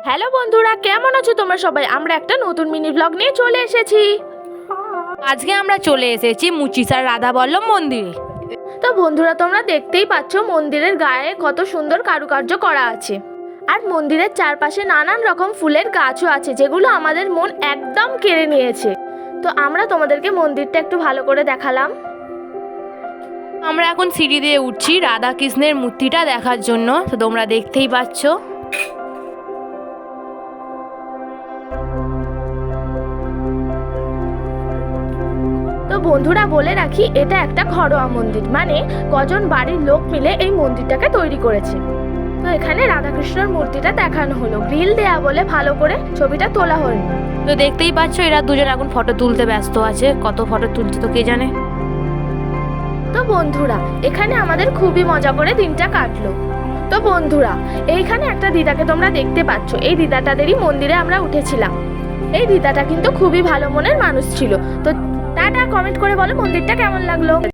Hello বন্ধুরা, কেমন আছো তোমরা সবাই? আমরা একটা নতুন মিনি ব্লগ নিয়ে চলে এসেছি। আজকে আমরা চলে এসেছি মুচিসার রাধাবল্লভ মন্দিরে। তো বন্ধুরা, তোমরা দেখতেই পাচ্ছ মন্দিরের গায়ে কত সুন্দর কারুকার্য করা আছে। আর মন্দিরের চারপাশে নানান রকম ফুলের গাছও আছে, যেগুলো আমাদের মন একদম কেড়ে নিয়েছে। তো আমরা তোমাদেরকে মন্দিরটা একটু ভালো করে দেখালাম। আমরা এখন সিঁড়ি দিয়ে উঠছি রাধা কৃষ্ণের মূর্তিটা দেখার জন্য। তো তোমরা দেখতেই পাচ্ছ। তো বন্ধুরা, বলে রাখি, এটা একটা ঘরোয়া মন্দির, মানে কজন বাড়ির লোক মিলে এই মন্দিরটাকে তৈরি করেছে। তো এখানে রাধাকৃষ্ণের মূর্তিটা দেখানো হলো, গ্রিল দেয়া বলে ভালো করে ছবিটা তোলা হয়নি। তো দেখতেই পাচ্ছ এরা দুজন এখন ফটো তুলতে ব্যস্ত আছে। কত ফটো তুলছে তো কে জানে। তো বন্ধুরা, এখানে আমাদের খুবই মজা করে দিনটা কাটলো। তো বন্ধুরা, এইখানে একটা দিদাকে তোমরা দেখতে পাচ্ছ। এই দিদাটাদেরই মন্দিরে আমরা উঠেছিলাম। এই দিদাটা কিন্তু খুবই ভালো মনের মানুষ ছিল। তো টাটা, কমেন্ট করে বলো মন্দিরটা কেমন লাগলো।